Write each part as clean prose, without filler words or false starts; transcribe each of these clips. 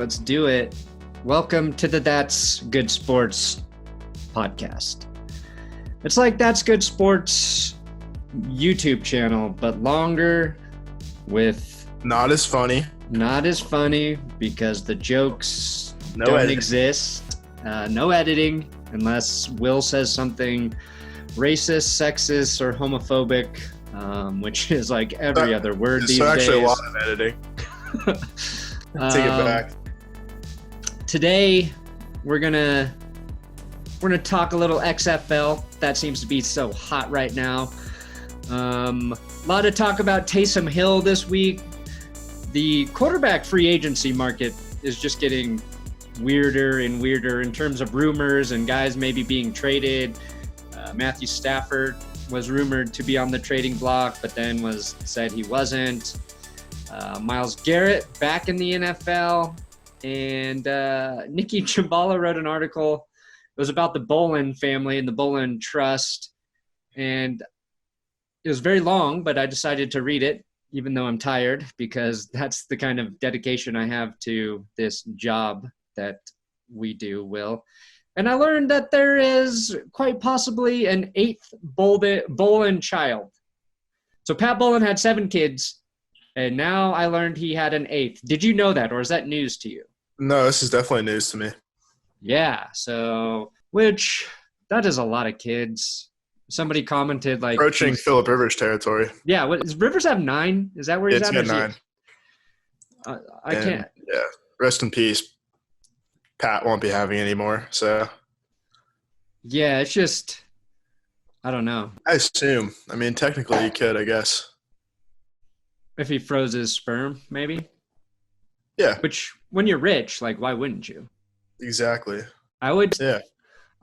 Let's do it. Welcome to the That's Good Sports podcast. It's like That's Good Sports YouTube channel, but longer with... Not as funny because the jokes No don't editing. exist. No editing unless Will says something racist, sexist, or homophobic, which is like every other word these There's actually days. a lot of editing. Take it back. Today, we're gonna talk a little XFL. That seems to be so hot right now. A lot of talk about Taysom Hill this week. The quarterback free agency market is just getting weirder and weirder in terms of rumors and guys maybe being traded. Matthew Stafford was rumored to be on the trading block, but then was said he wasn't. Myles Garrett back in the NFL. And Nikki Chambala wrote an article. It was about the Bolin family and the Bolin Trust. And it was very long, but I decided to read it, even though I'm tired, because that's the kind of dedication I have to this job that we do, Will. And I learned that there is quite possibly an eighth Bolin child. So Pat Bolin had 7 kids, and now I learned he had an eighth. Did you know that, or is that news to you? No, this is definitely news to me. Yeah, so, that is a lot of kids. Somebody commented like... Approaching Phillip Rivers territory. Yeah, does Rivers have 9? Is that where he's at? It's got 9. I can't... Yeah, rest in peace. Pat won't be having any more, so... Yeah, it's just... I don't know. I assume. I mean, technically he could, I guess. If he froze his sperm, maybe? Yeah. Which, when you're rich, like, why wouldn't you? Exactly. I would... Yeah.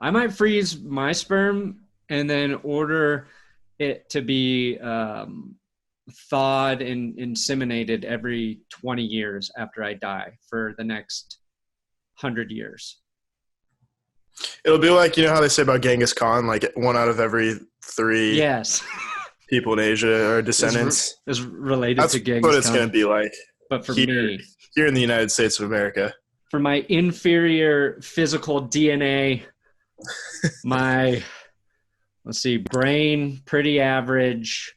I might freeze my sperm and then order it to be thawed and inseminated every 20 years after I die for the next 100 years. It'll be like, you know how they say about Genghis Khan, like 1 out of every 3 Yes. people in Asia are descendants? Is related That's to Genghis what it's Khan. going to be like. But for here in the United States of America. For my inferior physical DNA, my, let's see, brain, pretty average.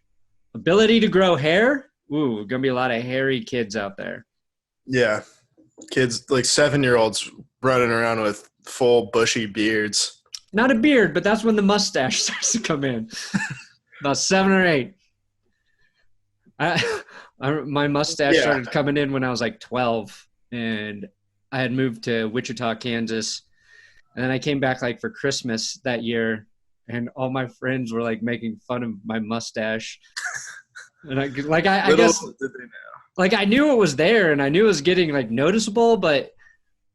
Ability to grow hair? Ooh, going to be a lot of hairy kids out there. Yeah. Kids, like 7-year-olds running around with full bushy beards. Not a beard, but that's when the mustache starts to come in. About 7 or 8. My mustache started coming in when I was like 12, and I had moved to Wichita, Kansas. And then I came back like for Christmas that year, and all my friends were like making fun of my mustache. And I guess like I knew it was there and I knew it was getting like noticeable, but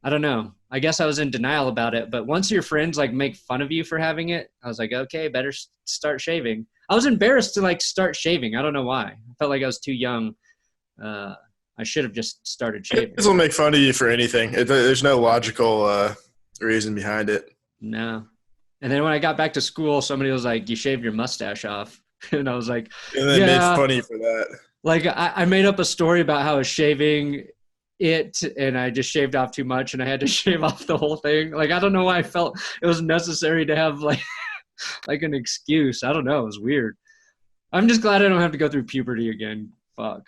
I don't know. I guess I was in denial about it. But once your friends like make fun of you for having it, I was like, okay, better start shaving. I was embarrassed to like start shaving. I don't know why. I felt like I was too young. I should have just started shaving. Kids will make fun of you for anything. There's no logical reason behind it. No. And then when I got back to school, somebody was like, you shaved your mustache off. And I was like, and then made fun of you for that. Like I made up a story about how I was shaving it and I just shaved off too much and I had to shave off the whole thing. Like, I don't know why I felt it was necessary to have like an excuse. I don't know. It was weird. I'm just glad I don't have to go through puberty again. Fuck.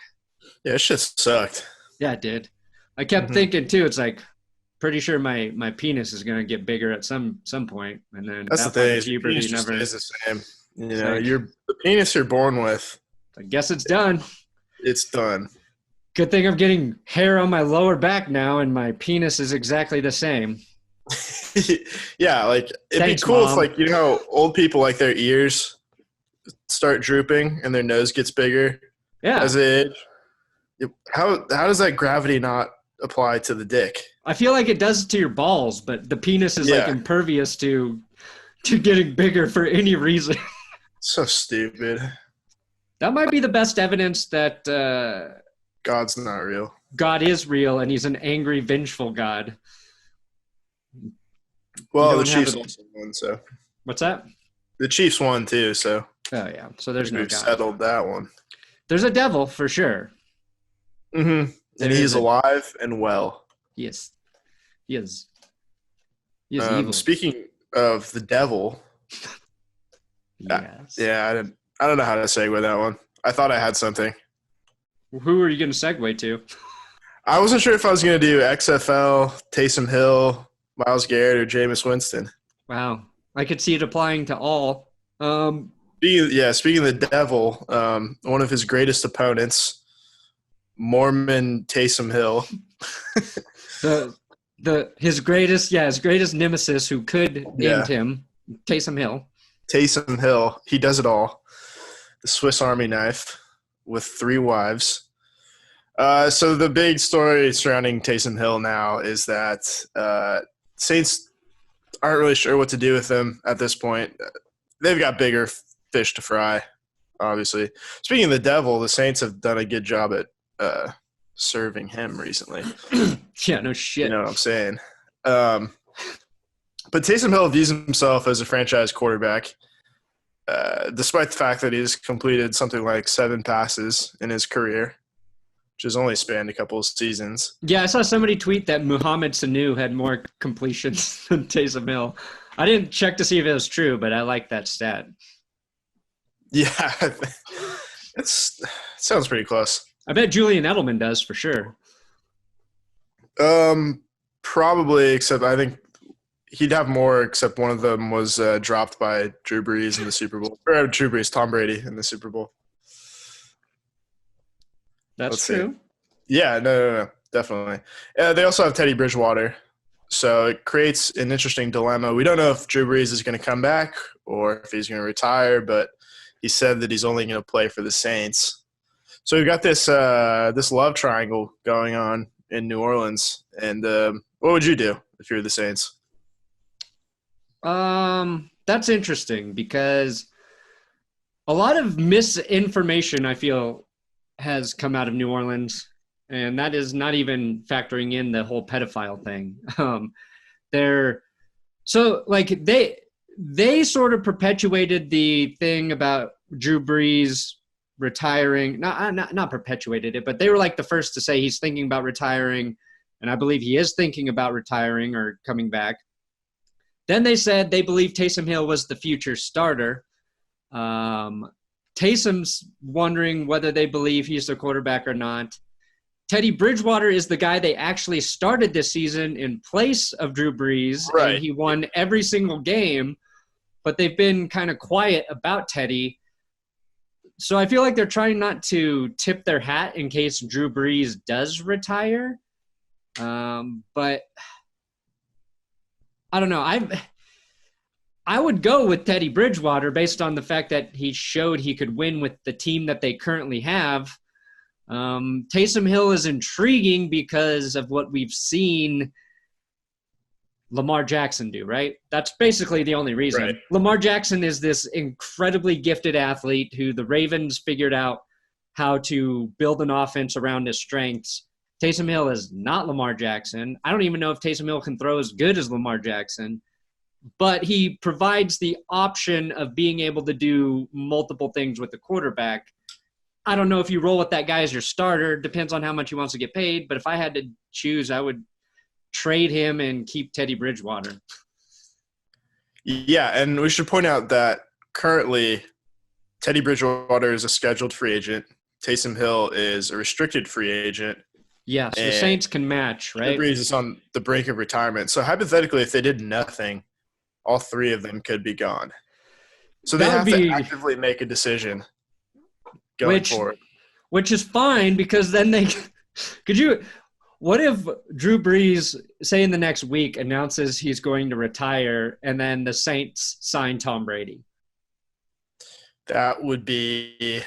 Yeah, it shit sucked. Yeah, it did. I kept thinking too, it's like, pretty sure my penis is going to get bigger at some point. And then that's the thing. Your penis never is the same. You know, like, the penis you're born with. I guess it's done. It's done. Good thing I'm getting hair on my lower back now, and my penis is exactly the same. Yeah, like it'd Thanks, be cool Mom. if, like, you know, old people like their ears start drooping and their nose gets bigger. Yeah. As they age. How does that gravity not apply to the dick? I feel like it does to your balls, but the penis is like impervious to getting bigger for any reason. So stupid. That might be the best evidence that God's not real. God is real, and he's an angry, vengeful God. Well, the Chiefs also won, so. What's that? The Chiefs won too, so. Oh, yeah. So there's no God. Settled that one. There's a devil, for sure. Mm-hmm. And he's alive and well. He is. He is. He is evil. Speaking of the devil, Yes. I don't know how to segue that one. I thought I had something. Who are you going to segue to? I wasn't sure if I was going to do XFL, Taysom Hill, Myles Garrett, or Jameis Winston. Wow. I could see it applying to all. Speaking of the devil, one of his greatest opponents, Mormon Taysom Hill. his greatest nemesis who could end him, Taysom Hill. Taysom Hill, he does it all. The Swiss Army knife with 3 wives. So the big story surrounding Taysom Hill now is that Saints aren't really sure what to do with him at this point. They've got bigger fish to fry, obviously. Speaking of the devil, the Saints have done a good job at serving him recently. Yeah, no shit. You know what I'm saying? But Taysom Hill views himself as a franchise quarterback, despite the fact that he's completed something like 7 passes in his career, which has only spanned a couple of seasons. Yeah, I saw somebody tweet that Mohamed Sanu had more completions than Taysom Hill. I didn't check to see if it was true, but I like that stat. Yeah, it sounds pretty close. I bet Julian Edelman does for sure. Probably, except I think he'd have more, except one of them was dropped by Drew Brees in the Super Bowl. Or Drew Brees, Tom Brady in the Super Bowl. That's true. Yeah, no, definitely. They also have Teddy Bridgewater, so it creates an interesting dilemma. We don't know if Drew Brees is going to come back or if he's going to retire, but he said that he's only going to play for the Saints. So we've got this love triangle going on in New Orleans. And what would you do if you were the Saints? That's interesting because a lot of misinformation, I feel, has come out of New Orleans, and that is not even factoring in the whole pedophile thing. They sort of perpetuated the thing about Drew Brees retiring. Not perpetuated it, but they were like the first to say he's thinking about retiring, and I believe he is thinking about retiring or coming back. Then they said they believe Taysom Hill was the future starter. Taysom's wondering whether they believe he's the quarterback or not. Teddy Bridgewater is the guy they actually started this season in place of Drew Brees, right. And he won every single game, but they've been kind of quiet about Teddy. So I feel like they're trying not to tip their hat in case Drew Brees does retire. But I don't know. I would go with Teddy Bridgewater based on the fact that he showed he could win with the team that they currently have. Taysom Hill is intriguing because of what we've seen Lamar Jackson do, right? That's basically the only reason. Right. Lamar Jackson is this incredibly gifted athlete who the Ravens figured out how to build an offense around his strengths. Taysom Hill is not Lamar Jackson. I don't even know if Taysom Hill can throw as good as Lamar Jackson, but he provides the option of being able to do multiple things with the quarterback. I don't know if you roll with that guy as your starter. Depends on how much he wants to get paid. But if I had to choose, I would trade him and keep Teddy Bridgewater. Yeah, and we should point out that currently Teddy Bridgewater is a scheduled free agent. Taysom Hill is a restricted free agent. Yes, the Saints can match, right? Drew Brees is on the brink of retirement. So hypothetically, if they did nothing, all 3 of them could be gone. So they have to actively make a decision going forward. Which is fine because then they – what if Drew Brees, say in the next week, announces he's going to retire and then the Saints sign Tom Brady? That would be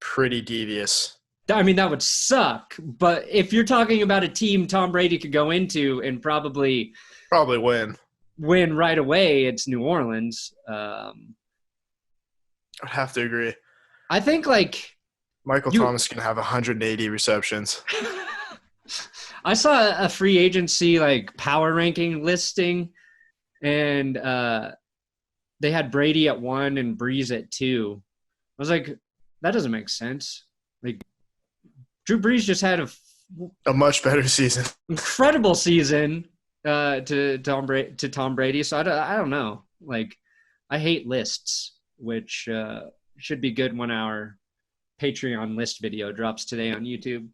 pretty devious. I mean, that would suck. But if you're talking about a team Tom Brady could go into and probably win right away, it's New Orleans. I'd have to agree. I think Michael Thomas can have 180 receptions. I saw a free agency power ranking listing, and they had Brady at 1 and Brees at 2. I was like, that doesn't make sense. Drew Brees just had A much better season. incredible season to Tom Brady. So I don't know. Like, I hate lists, which should be good when our Patreon list video drops today on YouTube.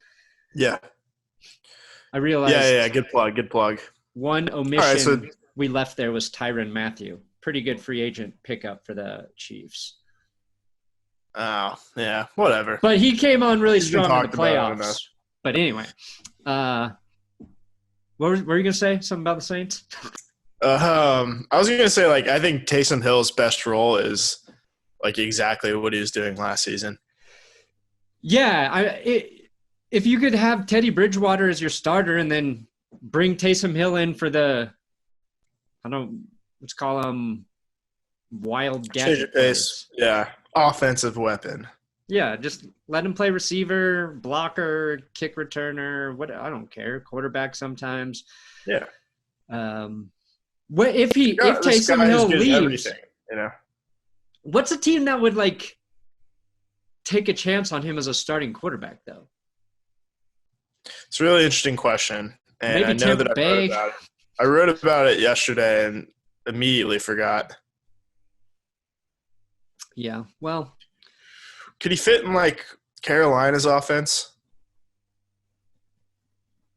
Yeah. I realized. Yeah. Good plug. One omission we left there was Tyrann Mathieu. Pretty good free agent pickup for the Chiefs. Oh, yeah, whatever. But he came on really He's been strong in talked the about enough. playoffs. But anyway, what were you going to say? Something about the Saints? I was going to say, like, I think Taysom Hill's best role is, like, exactly what he was doing last season. Yeah, if you could have Teddy Bridgewater as your starter and then bring Taysom Hill in for let's call him wild gadget. Change of pace. Yeah. Offensive weapon. Yeah, just let him play receiver, blocker, kick returner, I don't care, quarterback sometimes. Yeah. If Taysom Hill leaves, what's a team that would like take a chance on him as a starting quarterback though? It's a really interesting question. And Maybe I know Tampa that Bay. I wrote about it yesterday and immediately forgot. Yeah, well. Could he fit in, like, Carolina's offense?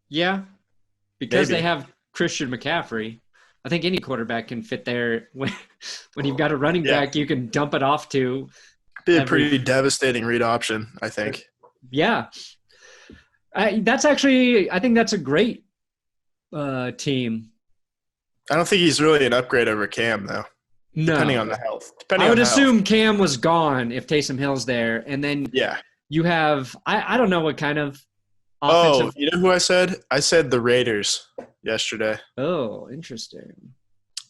Yeah, because Maybe. they have Christian McCaffrey. I think any quarterback can fit there. When you've got a running back, you can dump it off to. Be a pretty devastating read option, I think. Yeah. I think that's a great team. I don't think he's really an upgrade over Cam, though. No. Depending on the health. I would assume Cam was gone if Taysom Hill's there. And then you have – I don't know what kind of offensive – you know who I said? I said the Raiders yesterday. Oh, interesting.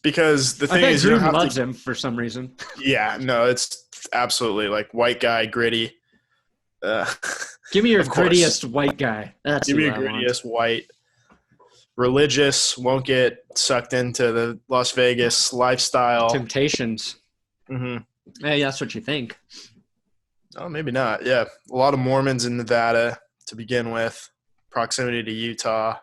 Because the thing is – Drew loves him for some reason. Yeah, no, it's absolutely like white guy, gritty. Give me your grittiest white guy. Give me your grittiest white. Religious, won't get sucked into the Las Vegas lifestyle. Temptations. Mm-hmm. Hey, that's what you think. Oh, maybe not. Yeah, a lot of Mormons in Nevada to begin with. Proximity to Utah.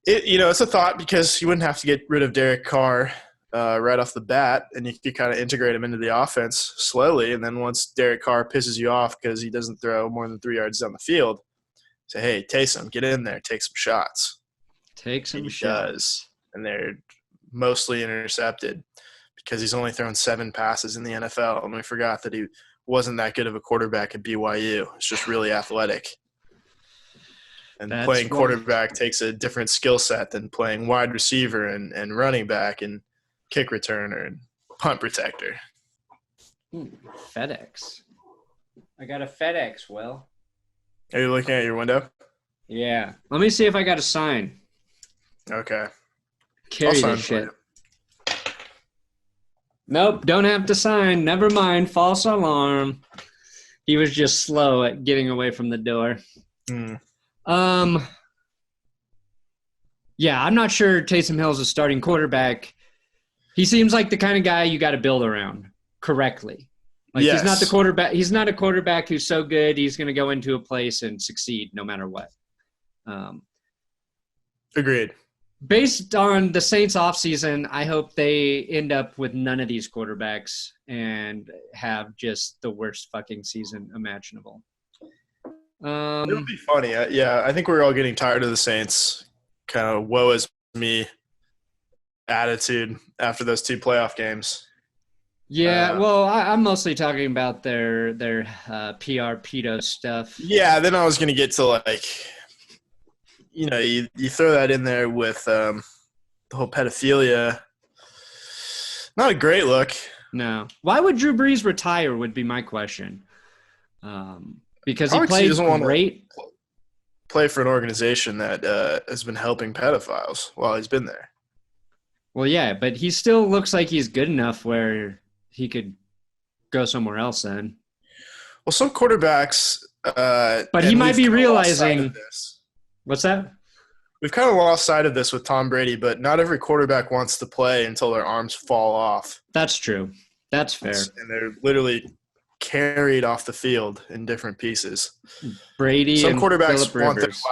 It's a thought because you wouldn't have to get rid of Derek Carr right off the bat, and you could kind of integrate him into the offense slowly. And then once Derek Carr pisses you off because he doesn't throw more than 3 yards down the field, say, hey, Taysom, get in there, take some shots. Take some shots. He does, and they're mostly intercepted because he's only thrown 7 passes in the NFL, and we forgot that he wasn't that good of a quarterback at BYU. It's just really athletic. And playing quarterback takes a different skill set than playing wide receiver and running back and kick returner and punt protector. FedEx. I got a FedEx, Will. Are you looking at your window? Yeah. Let me see if I got a sign. Okay. Carry this shit. Nope, don't have to sign. Never mind. False alarm. He was just slow at getting away from the door. Yeah, I'm not sure Taysom Hill's a starting quarterback. He seems like the kind of guy you got to build around correctly. Like He's not the quarterback. He's not a quarterback who's so good he's going to go into a place and succeed no matter what. Agreed. Based on the Saints offseason, I hope they end up with none of these quarterbacks and have just the worst fucking season imaginable. It'll be funny. I think we're all getting tired of the Saints kind of woe is me attitude after those 2 playoff games. Yeah, well, I'm mostly talking about their PR pedo stuff. Yeah, then I was going to get to, like, you throw that in there with the whole pedophilia. Not a great look. No. Why would Drew Brees retire would be my question. Because he played great. Play for an organization that has been helping pedophiles while he's been there. Well, yeah, but he still looks like he's good enough where he could go somewhere else then. Well, some quarterbacks but he might be realizing – what's that? We've kind of lost sight of this with Tom Brady, but not every quarterback wants to play until their arms fall off. That's true. That's fair. And they're literally carried off the field in different pieces. Brady Some and quarterbacks Phillip Rivers.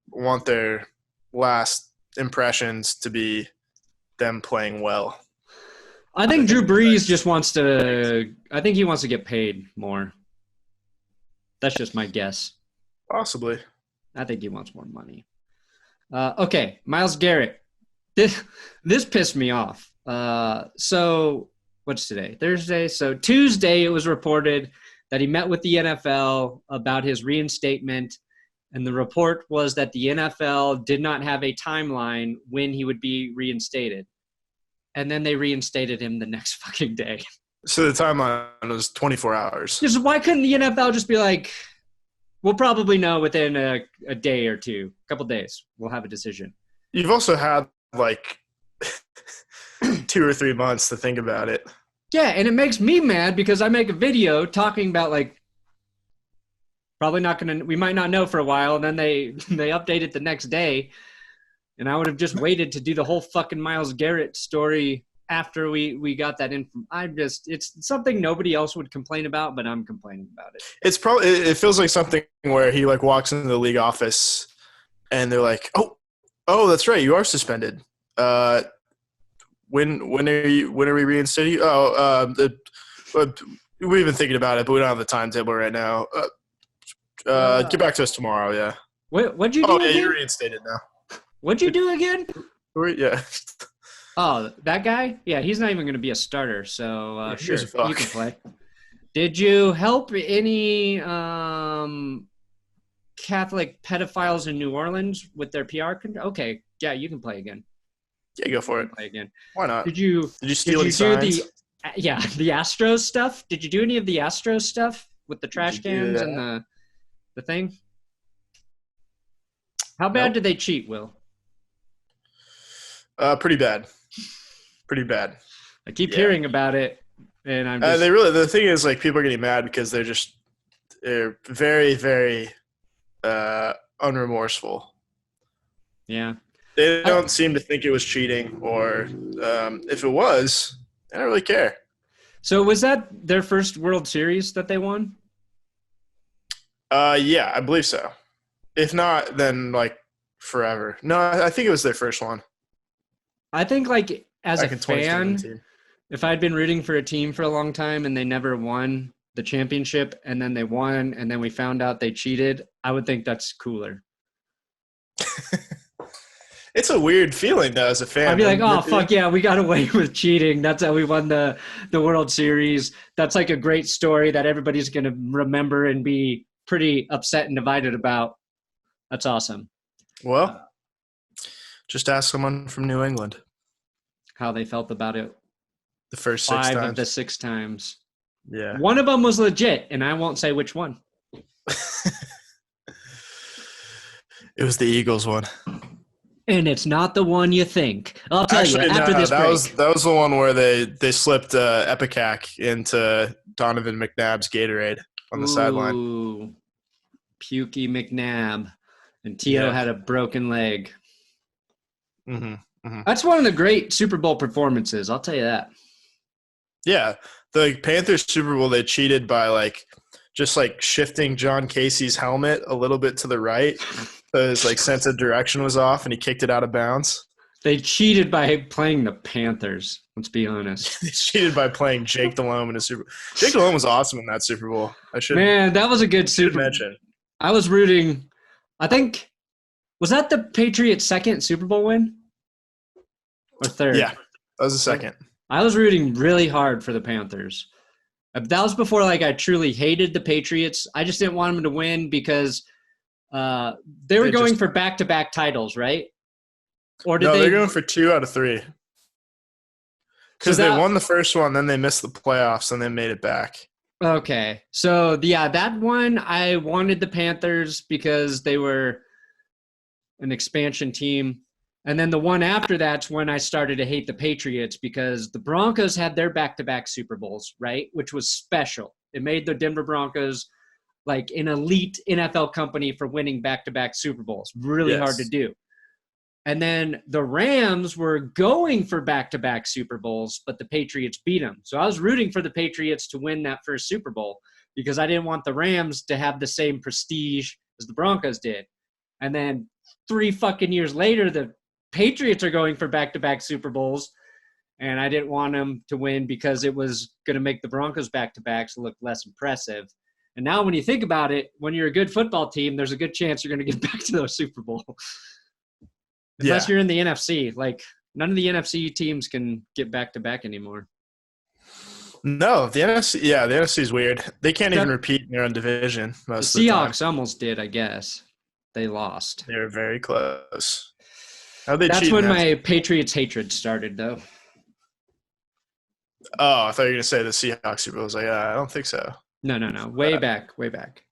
want their last impressions to be them playing well. I think Drew Brees just wants to – I think he wants to get paid more. That's just my guess. Possibly. I think he wants more money. Okay, Myles Garrett. This pissed me off. So what's today? Thursday. So Tuesday it was reported that he met with the NFL about his reinstatement, and the report was that the NFL did not have a timeline when he would be reinstated. And then they reinstated him the next fucking day. So the timeline was 24 hours. Just why couldn't the NFL just be like, we'll probably know within a day or two, a couple days, we'll have a decision. You've also had like 2 or 3 months to think about it. Yeah, and it makes me mad because I make a video talking about like probably not going to – we might not know for a while, and then they update it the next day. And I would have just waited to do the whole fucking Myles Garrett story after we got that in. It's something nobody else would complain about, but I'm complaining about it. It feels like something where he like walks into the league office and they're like, oh, that's right, you are suspended. When are we reinstating you? We've been thinking about it, but we don't have the timetable right now. Get back to us tomorrow. Yeah. What'd you do? Oh yeah, again? you're reinstated now. What'd you do again? Yeah. Oh, that guy? Yeah, he's not even going to be a starter, so sure, you can play. Did you help any Catholic pedophiles in New Orleans with their PR? Okay, yeah, you can play again. Yeah, go for it. Play again. Why not? Did you steal any signs? The Astros stuff? Did you do any of the Astros stuff with the trash cans and the thing? How bad did they cheat, Will? Pretty bad. Pretty bad. I keep hearing about it, and I'm just... the thing is, like, people are getting mad because they're very, very unremorseful. Yeah. They don't seem to think it was cheating, or if it was, they don't really care. So was that their first World Series that they won? Yeah, I believe so. If not, then, like, forever. No, I think it was their first one. I think, like, as back a fan, if I'd been rooting for a team for a long time and they never won the championship and then they won and then we found out they cheated, I would think that's cooler. It's a weird feeling, though, as a fan. I'd be like, oh, fuck yeah, we got away with cheating. That's how we won the World Series. That's like a great story that everybody's going to remember and be pretty upset and divided about. That's awesome. Well, just ask someone from New England how they felt about it. The first 6 times. 5 of the 6 times. Yeah. One of them was legit, and I won't say which one. It was the Eagles one. And it's not the one you think. I'll tell you after this break. That was the one where they slipped Epicac into Donovan McNabb's Gatorade on the sideline. Ooh, pukey McNabb. And Tio had a broken leg. Mm-hmm. Mm-hmm. That's one of the great Super Bowl performances. I'll tell you that. Yeah. The Panthers Super Bowl, they cheated by just shifting John Casey's helmet a little bit to the right. So his sense of direction was off and he kicked it out of bounds. They cheated by playing the Panthers. Let's be honest. They cheated by playing Jake Delhomme in a Super Bowl. Jake Delhomme was awesome in that Super Bowl. Man, that was a good Super Bowl. Mention. I was rooting. I think, was that the Patriots' second Super Bowl win? Or third? Yeah, that was the second. I was rooting really hard for the Panthers. That was before I truly hated the Patriots. I just didn't want them to win because they were going for back-to-back titles, right? Or did they're going for 2 out of 3. Because they won the first one, then they missed the playoffs, and then made it back. Okay. So, yeah, that one, I wanted the Panthers because they were an expansion team. And then the one after that's when I started to hate the Patriots because the Broncos had their back-to-back Super Bowls, right, which was special. It made the Denver Broncos an elite NFL company for winning back-to-back Super Bowls. Really hard to do. And then the Rams were going for back-to-back Super Bowls, but the Patriots beat them. So I was rooting for the Patriots to win that first Super Bowl because I didn't want the Rams to have the same prestige as the Broncos did. And then 3 fucking years later, the Patriots are going for back-to-back Super Bowls, and I didn't want them to win because it was going to make the Broncos back-to-backs look less impressive. And now when you think about it, when you're a good football team, there's a good chance you're going to get back to those Super Bowl. Unless you're in the NFC. Like, none of the NFC teams can get back-to-back anymore. No, the NFC is weird. They can't even repeat in their own division most of the time. The Seahawks almost did, I guess. They lost. They were very close. How'd they That's cheat when in that? my Patriots hatred started, though. Oh, I thought you were going to say the Seahawks Super Bowl. I was like, I don't think so. No. Way back. Let's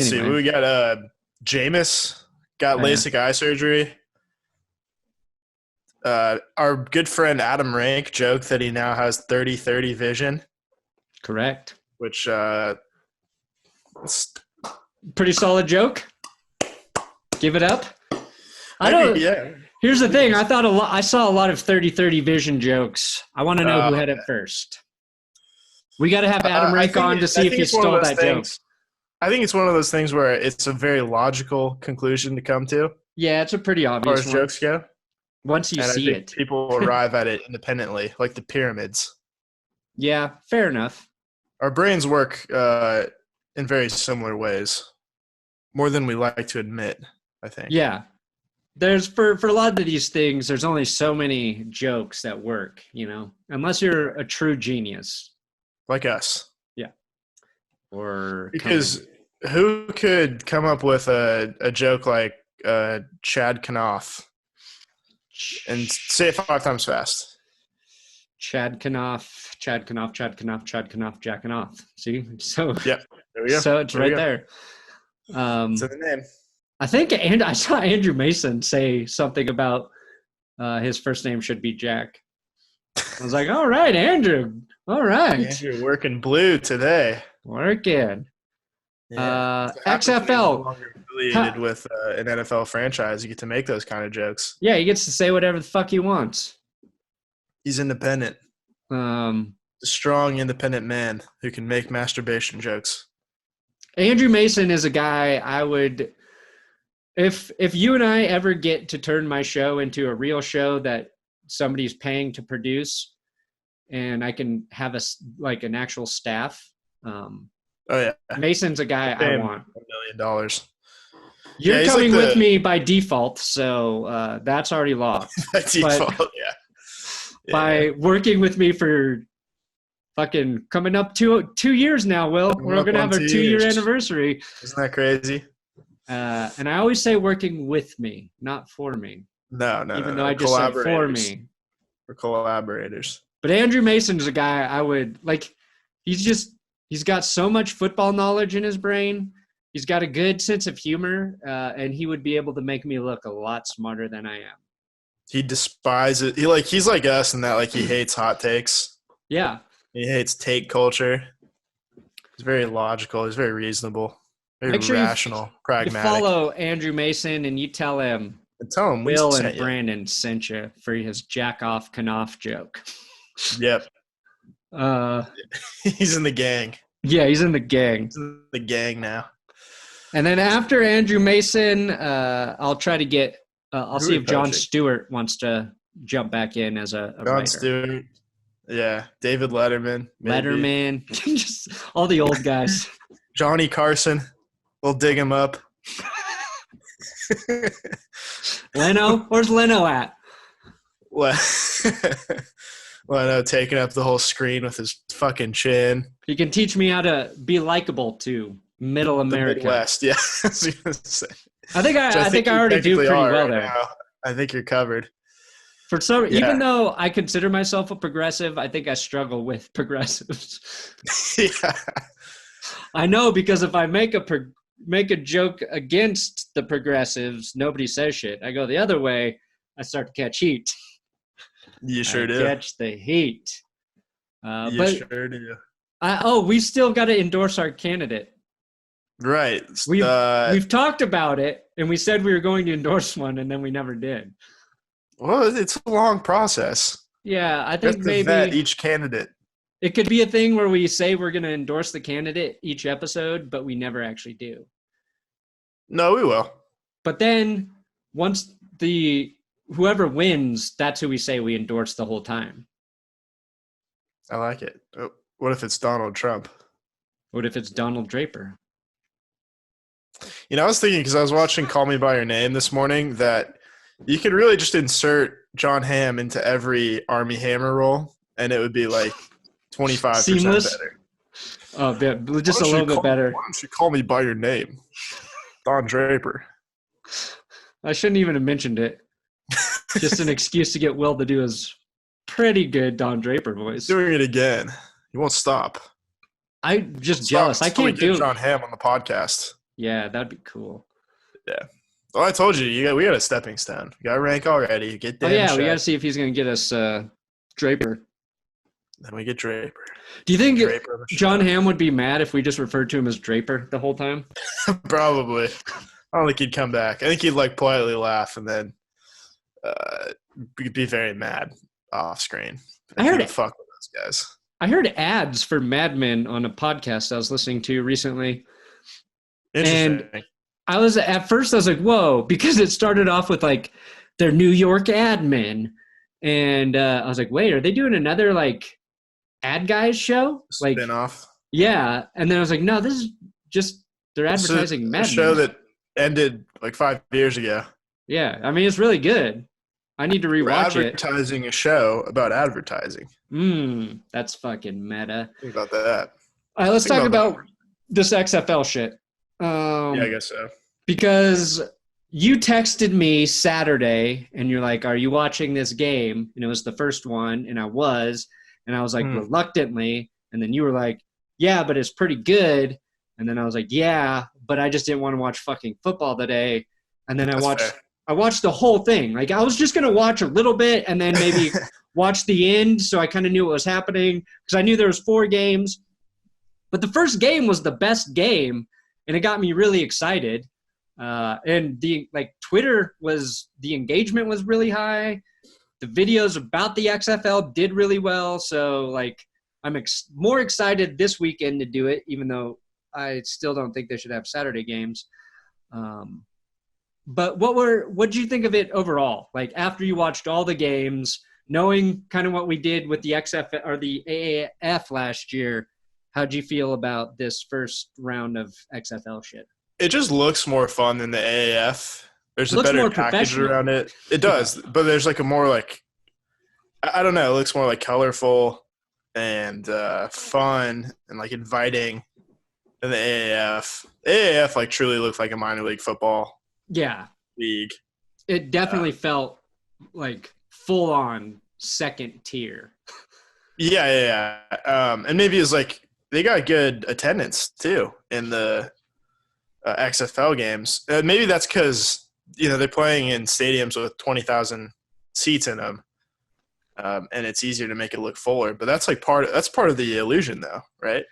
see. We got Jameis got Lasik eye surgery. Our good friend Adam Rank joked that he now has 30/30 vision. Correct. Which pretty solid joke. Give it up. Here's the thing. I saw a lot of 30/30 vision jokes. I want to know who had it first. We got to have Adam Rank on to see if he stole that joke. I think it's one of those things where it's a very logical conclusion to come to. Yeah, it's a pretty obvious as far as jokes go. Once you see it. People arrive at it independently, like the pyramids. Yeah, fair enough. Our brains work in very similar ways, more than we like to admit, I think. Yeah. There's for a lot of these things, there's only so many jokes that work, unless you're a true genius. Like us. Yeah. Because who could come up with a joke like Chad Knopf and say it 5 times fast? Chad Knopf, jacking off. See? So yeah, there we go. So it's right there. It's in the name. I think I saw Andrew Mason say something about his first name should be Jack. I was like, all right, Andrew. All right. Andrew working blue today. Working. XFL. No longer affiliated with an NFL franchise. You get to make those kind of jokes. Yeah, he gets to say whatever the fuck he wants. He's independent. A strong, independent man who can make masturbation jokes. Andrew Mason is a guy I would – if you and I ever get to turn my show into a real show that somebody's paying to produce and I can have an actual staff Mason's a guy I want. $1 million. You're coming with me by default, so that's already locked. By default, yeah. By working with me for fucking coming up 2 years now, Will. We're going to have our 2-year anniversary. Isn't that crazy? And I always say working with me, not for me. No. Even though I just said for me. We're collaborators. But Andrew Mason's a guy I would – like, he's got so much football knowledge in his brain. He's got a good sense of humor, and he would be able to make me look a lot smarter than I am. He despises – he's like us in that, he hates hot takes. Yeah. He hates take culture. He's very logical. He's very reasonable. Very rational, pragmatic. You follow Andrew Mason and you tell him Will and Brandon sent you for his jack-off Knopf joke. Yep. He's in the gang. Yeah, he's in the gang. He's in the gang now. And then after Andrew Mason, I'll try to get I'll see if Jon Stewart wants to jump back in as a Jon writer. Stewart. Yeah. David Letterman. Maybe. Letterman. Just all the old guys. Johnny Carson. We'll dig him up. Leno? Where's Leno at? Leno taking up the whole screen with his fucking chin. He can teach me how to be likable to middle America. The Midwest, yeah. I think I already do pretty well there. Now. I think you're covered. Even though I consider myself a progressive, I think I struggle with progressives. Yeah. I know, because if I make a joke against the progressives, nobody says shit. I go the other way, I start to catch heat. You sure do. Catch the heat. Sure do. We still got to endorse our candidate. Right. We've talked about it, and we said we were going to endorse one, and then we never did. Well, it's a long process. Yeah, I You think have to vet maybe each candidate. it could be a thing where we say we're going to endorse the candidate each episode, but we never actually do. No, we will. But then once whoever wins, that's who we say we endorse the whole time. I like it. Oh, what if it's Donald Trump? What if it's Donald Draper? You know, I was thinking, because I was watching Call Me By Your Name this morning, that you could really just insert John Hamm into every Army Hammer role, and it would be like 25% Seamless? better. Oh, just a little bit better. Why don't you call me by your name? Don Draper. I shouldn't even have mentioned it. Just an excuse to get Will to do his pretty good Don Draper voice. Doing it again. He won't stop. I'm just jealous. I can't do John Hamm on the podcast. Yeah, that'd be cool. Yeah. Well, I told you, we got a stepping stone. We got a rank already. Get Dan. Oh, yeah, we got to see if he's going to get us Draper. Then we get Draper. Do you think John Hamm would be mad if we just referred to him as Draper the whole time? Probably. I don't think he'd come back. I think he'd politely laugh and then be very mad off screen. I heard it. Fuck with those guys. I heard ads for Mad Men on a podcast I was listening to recently. Interesting. And at first I was like, whoa, because it started off with their New York admin. And I was like, wait, are they doing another ad guys show? Spin-off. Yeah. And then I was like, no, this is just they're advertising Mad Men. A show that ended 5 years ago. Yeah. I mean, it's really good. I need to rewatch it. Advertising a show about advertising. That's fucking meta. Think about that. All right, let's talk about this XFL shit. Yeah, I guess so. Because you texted me Saturday and you're like, are you watching this game? And it was the first one, and I was. And I was like, reluctantly. And then you were like, yeah, but it's pretty good. And then I was like, yeah, but I just didn't want to watch fucking football today. And then I watched the whole thing. I was just going to watch a little bit and then maybe watch the end, so I kind of knew what was happening because I knew there was 4 games. But the first game was the best game, and it got me really excited. And the Twitter the engagement was really high. The videos about the XFL did really well. So I'm more excited this weekend to do it, even though I still don't think they should have Saturday games. But what did you think of it overall? After you watched all the games, knowing kind of what we did with the XFL or the AAF last year, how'd you feel about this first round of XFL shit? It just looks more fun than the AAF. There's a better package around it. It does, but there's a more I don't know. It looks more colorful and fun and inviting than the AAF. The AAF truly looks like a minor league football. Yeah. League. It definitely felt full on second tier. Yeah. And maybe it's they got good attendance too in the XFL games. Maybe that's because they're playing in stadiums with 20,000 seats in them, and it's easier to make it look fuller. But that's part of the illusion, though, right?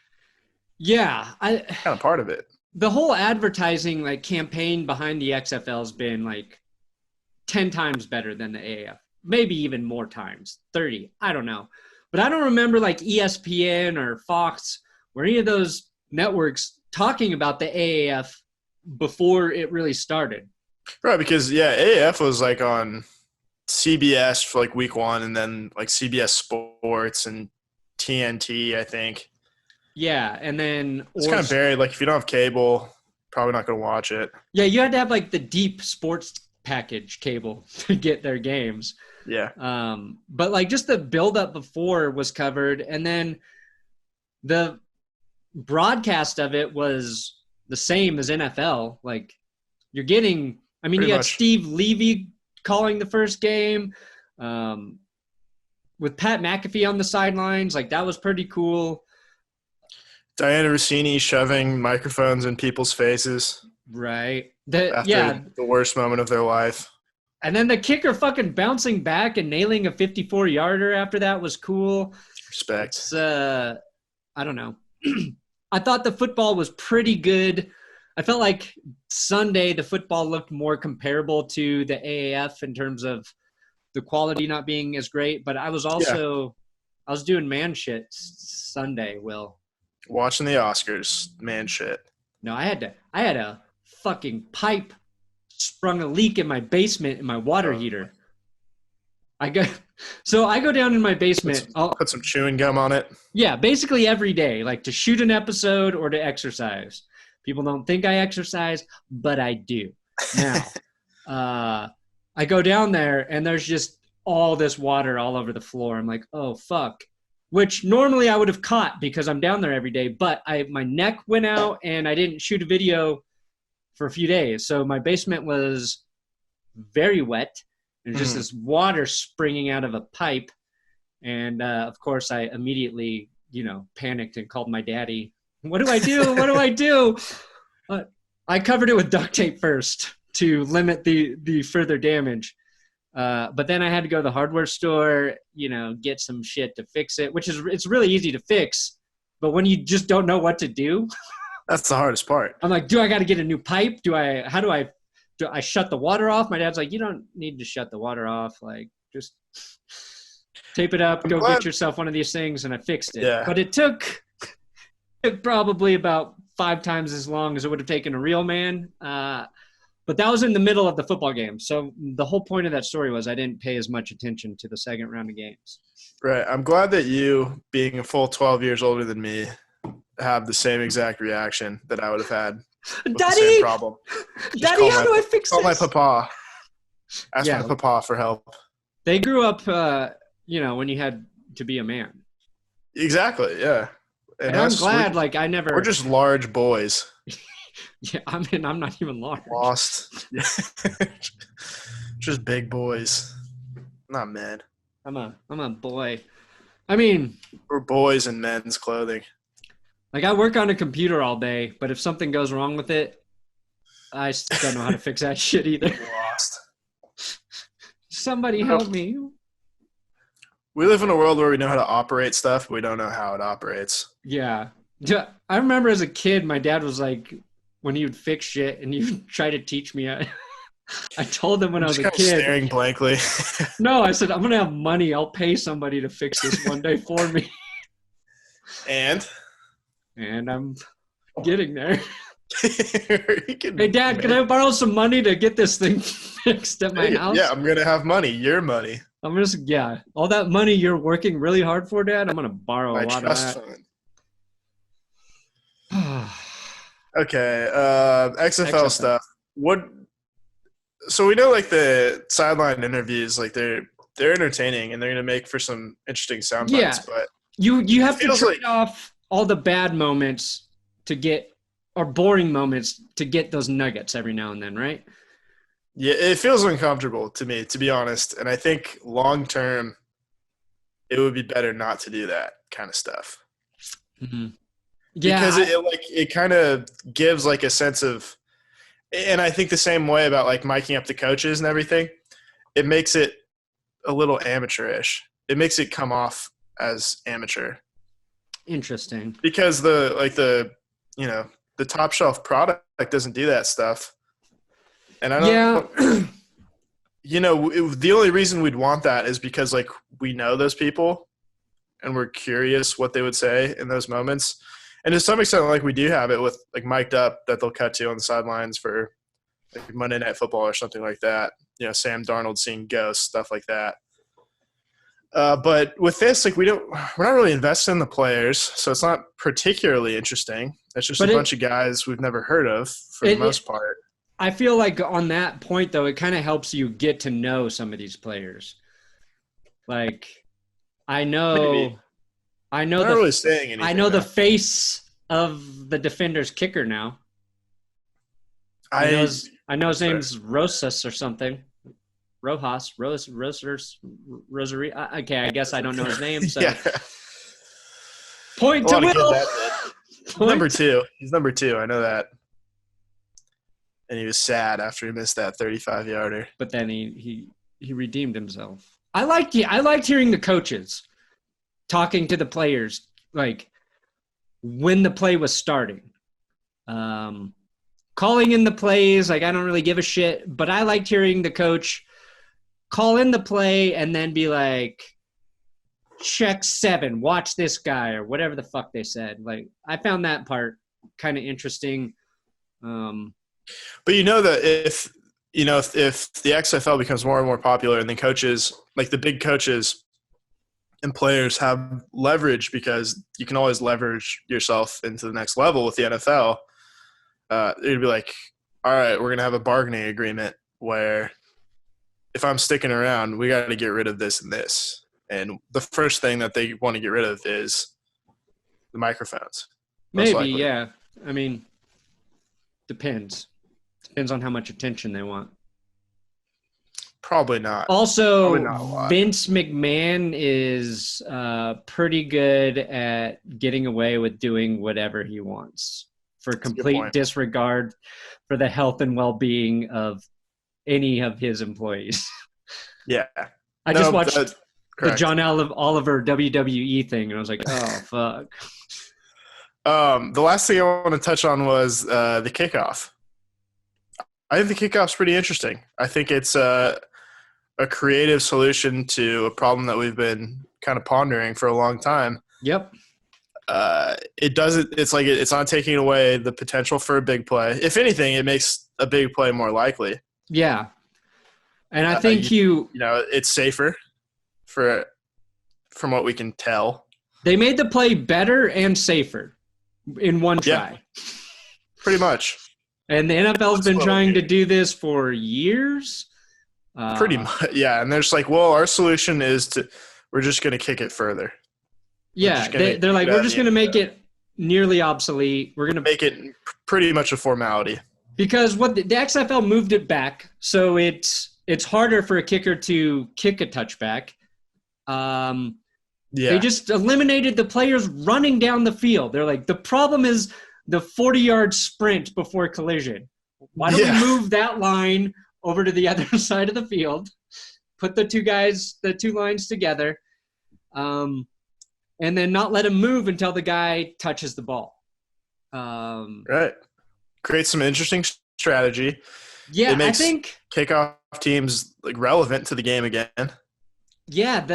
Yeah, kind of part of it. The whole advertising campaign behind the XFL has been 10 times better than the AAF. Maybe even more times, 30. I don't know. But I don't remember ESPN or Fox or any of those networks talking about the AAF before it really started. Right, because, AAF was on CBS for week 1 and then CBS Sports and TNT, I think. Yeah, and then it's kind of buried. If you don't have cable, probably not going to watch it. Yeah, you had to have the deep sports package cable to get their games. Yeah. But just the build-up before was covered, and then the broadcast of it was the same as NFL. You're getting – you got Steve Levy calling the first game with Pat McAfee on the sidelines. That was pretty cool. Diana Rossini shoving microphones in people's faces. Right. After the worst moment of their life. And then the kicker fucking bouncing back and nailing a 54-yarder after that was cool. Respect. I don't know. I thought the football was pretty good. I felt like Sunday the football looked more comparable to the AAF in terms of the quality not being as great. But I was doing man shit Sunday, Will. Watching the Oscars, man shit. No, I had a fucking pipe sprung a leak in my basement in my water heater. I go down in my basement. Put some chewing gum on it. Yeah, basically every day, like to shoot an episode or to exercise. People don't think I exercise, but I do. Now, I go down there and there's just all this water all over the floor. I'm like, oh, fuck. Which normally I would have caught because I'm down there every day, but my neck went out and I didn't shoot a video for a few days. So my basement was very wet. There's just this water springing out of a pipe. And, of course, I immediately, panicked and called my daddy. What do I do? What do I do? I covered it with duct tape first to limit the further damage. But then I had to go to the hardware store, get some shit to fix it, it's really easy to fix. But when you just don't know what to do. That's the hardest part. I'm like, do I got to get a new pipe? Do I shut the water off? My dad's like, you don't need to shut the water off. Like, just tape it up, get yourself one of these things. And I fixed it. Yeah. But it took probably about 5 times as long as it would have taken a real man. But that was in the middle of the football game. So the whole point of that story was I didn't pay as much attention to the second round of games. Right. I'm glad that you, being a full 12 years older than me, have the same exact reaction that I would have had. Daddy, the same problem. Daddy, how do I fix this? Call my papa. Ask my papa for help. They grew up, when you had to be a man. Exactly. Yeah. And I'm glad, We're just large boys. Yeah, I'm not even large. Lost. Just big boys. Not men. I'm a boy. I mean, we're boys in men's clothing. Like, I work on a computer all day, but if something goes wrong with it, I don't know how to fix that shit either. Lost. Somebody help me. We live in a world where we know how to operate stuff, but we don't know how it operates. Yeah. I remember as a kid, my dad was like, when he would fix shit and he would try to teach me, I told him when I was a kid. Staring blankly. No, I said, I'm going to have money. I'll pay somebody to fix this one day for me. And I'm getting there. Hey, Dad, can I borrow some money to get this thing fixed at my house? Yeah, I'm going to have money. Your money. All that money you're working really hard for, Dad, I'm going to borrow a lot of that. Okay, XFL stuff. So we know, the sideline interviews, they're entertaining and they're going to make for some interesting sound bites. Yeah. But you have to trade off all the bad moments or boring moments to get those nuggets every now and then, right? Yeah, it feels uncomfortable to me, to be honest. And I think long term, it would be better not to do that kind of stuff. Mm-hmm. Yeah, because it kind of gives a sense of, and I think the same way about miking up the coaches and everything. It makes it a little amateurish. It makes it come off as amateur. Interesting. Because the top shelf product doesn't do that stuff. And I don't. Yeah. The only reason we'd want that is because we know those people, and we're curious what they would say in those moments. And to some extent, we do have it with mic'd up that they'll cut to on the sidelines for Monday Night Football or something like that. Sam Darnold seeing ghosts, stuff like that. But with this, we're not really invested in the players, so it's not particularly interesting. It's just a bunch of guys we've never heard of for the most part. I feel like on that point, though, it kind of helps you get to know some of these players. I know. I know not really saying anything. I know the face of the defender's kicker now. I know his name's Rosas or something. Rojas, Rosary. Okay, I guess I don't know his name. So, point to Will. Number 2. He's number 2. I know that. And he was sad after he missed that 35-yarder. But then he redeemed himself. I liked hearing the coaches talking to the players when the play was starting. calling in the plays, like I don't really give a shit, but I liked hearing the coach call in the play and then be like, check 7, watch this guy, or whatever the fuck they said. Like, I found that part kind of interesting. But that if the XFL becomes more and more popular, and then coaches, like the big coaches and players, have leverage, because you can always leverage yourself into the next level with the NFL, it'd be like, all right, we're going to have a bargaining agreement where if I'm sticking around, we got to get rid of this and this. And the first thing that they want to get rid of is the microphones. Maybe, yeah. I mean, depends. Depends on how much attention they want. Probably not. Also, Probably not a lot. Vince McMahon is pretty good at getting away with doing whatever he wants for complete disregard for the health and well-being of any of his employees. Yeah. I just watched the John Oliver WWE thing, and I was like, oh, fuck. The last thing I want to touch on was the kickoff. I think the kickoff's pretty interesting. I think it's a creative solution to a problem that we've been kind of pondering for a long time. Yep. It's not taking away the potential for a big play. If anything, it makes a big play more likely. Yeah. And I think it's safer from what we can tell. They made the play better and safer in one try. Yeah, pretty much. And the NFL's been trying to do this for years. Pretty much, yeah. And they're just like, well, our solution is we're just going to kick it further. Yeah, they're like, we're just going to make it nearly obsolete. We're going to make it pretty much a formality. Because the XFL moved it back, so it's harder for a kicker to kick a touchback. They just eliminated the players running down the field. They're like, the problem is the 40-yard sprint before collision. Why don't we move that line over to the other side of the field, put the two lines together, and then not let him move until the guy touches the ball. Right. Create some interesting strategy. Yeah, it makes I think kickoff teams like relevant to the game again. Yeah,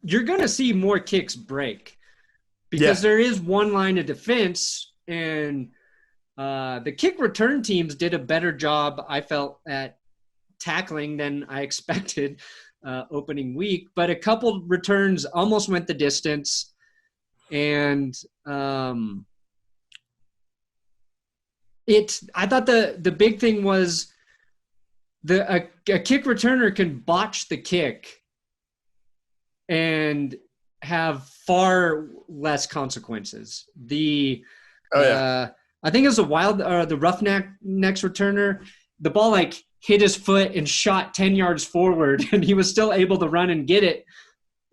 you're going to see more kicks break because there is one line of defense, and the kick return teams did a better job, I felt, at tackling than I expected opening week. But a couple returns almost went the distance, and I thought the big thing was a kick returner can botch the kick and have far less consequences. I think it was the Roughnecks returner. The ball like hit his foot and shot 10 yards forward, and he was still able to run and get it,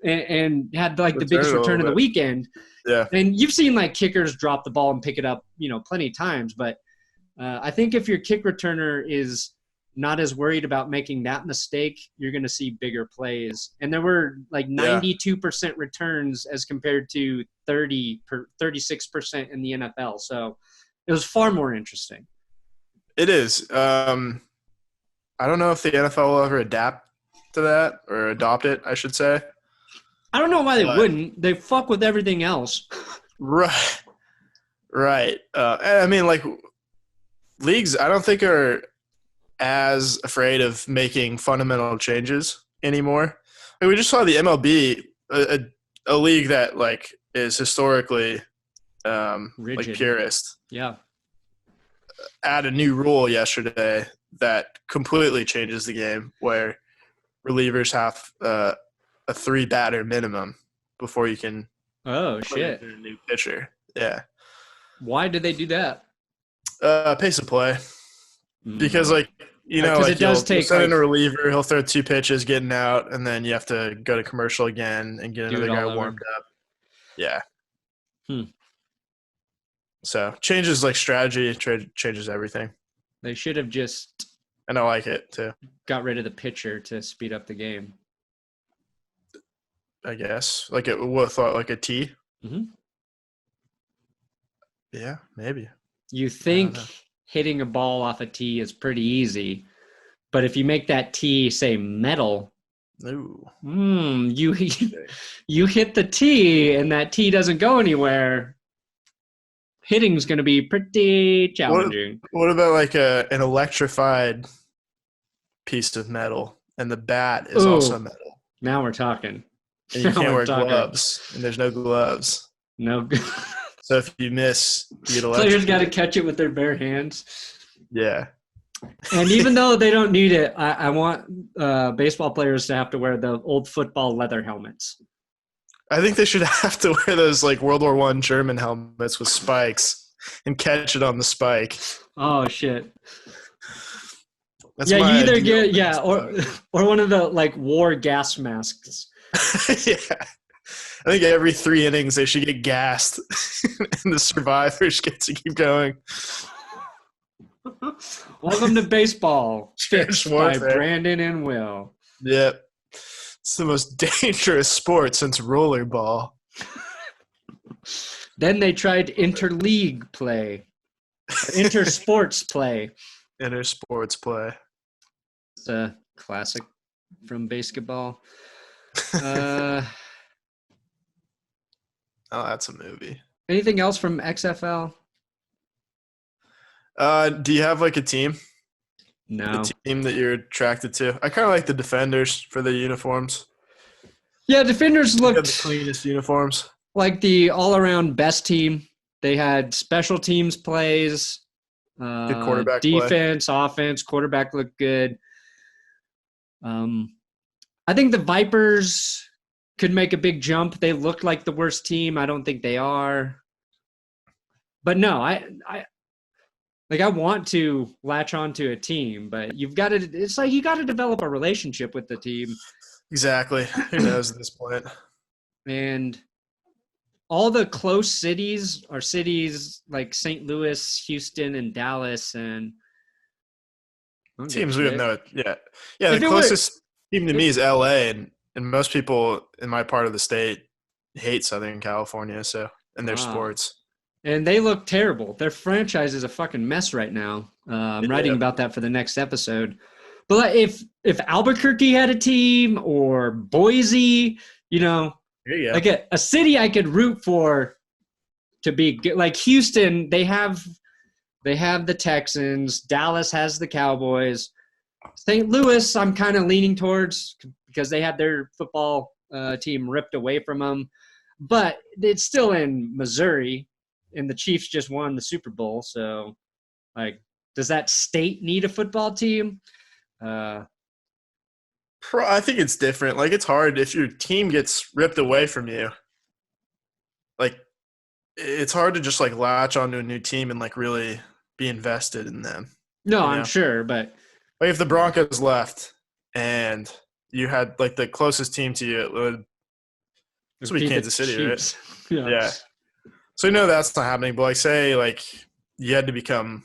and had like the biggest return of the weekend. Yeah, and you've seen like kickers drop the ball and pick it up, plenty of times. But I think if your kick returner is not as worried about making that mistake, you're going to see bigger plays. And there were like 92% returns as compared to 36% in the NFL. So it was far more interesting. It is. I don't know if the NFL will ever adapt to that or adopt it, I should say. I don't know why they wouldn't. They fuck with everything else. Right. I mean, like, leagues, I don't think are as afraid of making fundamental changes anymore. We just saw the MLB, a league that like is historically like purist. Yeah. Add a new rule yesterday that completely changes the game, where relievers have a 3-batter minimum before you can. Oh shit! A new pitcher. Yeah. Why did they do that? Pace of play. Because like like it does take send in a reliever, he'll throw 2 pitches, getting out, and then you have to go to commercial again and get another guy warmed up. Yeah. So changes like strategy, changes everything. They should have just. And I like it too. Got rid of the pitcher to speed up the game. I guess like a T. Mm-hmm. Yeah, maybe. You think hitting a ball off a tee is pretty easy. But if you make that tee, say, metal, Ooh. you hit the tee and that tee doesn't go anywhere, hitting's going to be pretty challenging. What about like an electrified piece of metal and the bat is also metal? Now we're talking. And you can't wear gloves, and there's no gloves. No. So if you miss, you get electrocuted. Players got to catch it with their bare hands. Yeah. And even though they don't need it, I want baseball players to have to wear the old football leather helmets. I think they should have to wear those like World War I German helmets with spikes and catch it on the spike. Oh shit! That's you either get or one of the like war gas masks. Yeah, I think every 3 innings they should get gassed, and the survivors get to keep going. Welcome to baseball, fixed by Brandon and Will. Yep. It's the most dangerous sport since rollerball. Then they tried interleague play. Intersports play. Intersports play. It's a classic from basketball. Oh, that's a movie. Anything else from XFL? Do you have like a team? No. The team that you're attracted to? I kind of like the Defenders for their uniforms. Yeah, Defenders looked the cleanest uniforms. Like the all-around best team. They had special teams plays, good quarterback defense, offense, quarterback looked good. I think the Vipers could make a big jump. They looked like the worst team. I don't think they are. But no, I want to latch onto a team, but it's like you got to develop a relationship with the team. Exactly. Who knows at this point? And all the close cities are cities like St. Louis, Houston, and Dallas, and teams we have no. Yeah. The closest team to me is LA, and most people in my part of the state hate Southern California, and their sports. And they look terrible. Their franchise is a fucking mess right now. I'm writing about that for the next episode. But like, if Albuquerque had a team or Boise, like a city I could root for to be good. Like Houston, they have the Texans. Dallas has the Cowboys. St. Louis, I'm kind of leaning towards because they had their football team ripped away from them. But it's still in Missouri, and the Chiefs just won the Super Bowl. So, like, does that state need a football team? I think it's different. Like, it's hard if your team gets ripped away from you. Like, it's hard to just, like, latch onto a new team and, like, really be invested in them. No, I'm sure, but – like, if the Broncos left and you had, like, the closest team to you, it would – this would be Kansas City, right? Yeah. So, that's not happening. But, like, say, like, you had to become,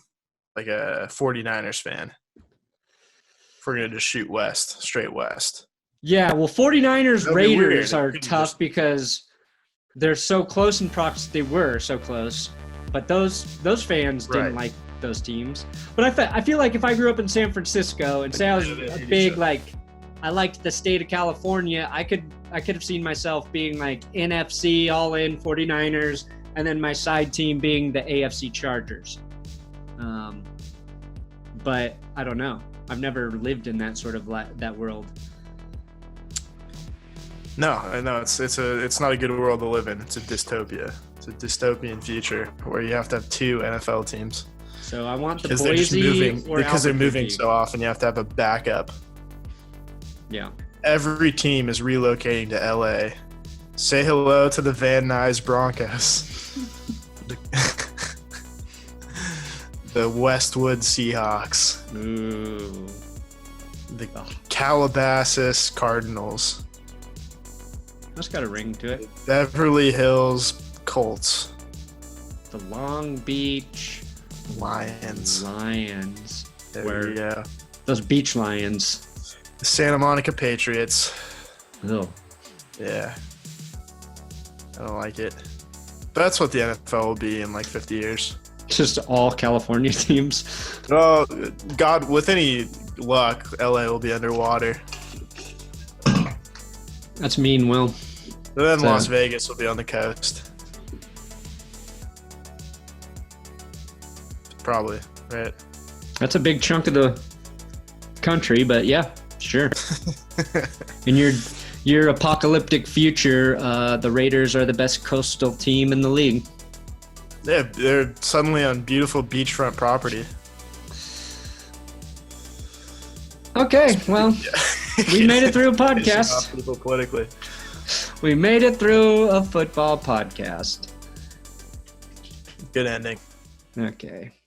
like, a 49ers fan. If we're going to just shoot west, straight west. Yeah, well, 49ers Raiders are tough because they're so close in proximity. They were so close, but those fans didn't like those teams. But I feel like if I grew up in San Francisco and say I was a big I liked the state of California, I could have seen myself being like NFC all in 49ers, and then my side team being the AFC Chargers. But I don't know. I've never lived in that sort of that world. No, I know it's not a good world to live in. It's a dystopia. It's a dystopian future where you have to have 2 NFL teams. So I want the because Boise they're moving so often. You have to have a backup. Yeah. Every team is relocating to LA. Say hello to the Van Nuys Broncos. The Westwood Seahawks. Ooh. The Calabasas Cardinals. That's got a ring to it. Beverly Hills Colts. The Long Beach Lions. There you go. Those beach lions. The Santa Monica Patriots. Oh. Yeah. I don't like it. But that's what the NFL will be in like 50 years. Just all California teams. Oh, God, with any luck, LA will be underwater. That's mean, Will. And then Las Vegas will be on the coast. Probably, right? That's a big chunk of the country, but yeah, sure. In your apocalyptic future, the Raiders are the best coastal team in the league. Yeah, they're suddenly on beautiful beachfront property. Okay, well, we made it through a podcast. People politically. We made it through a football podcast. Good ending. Okay.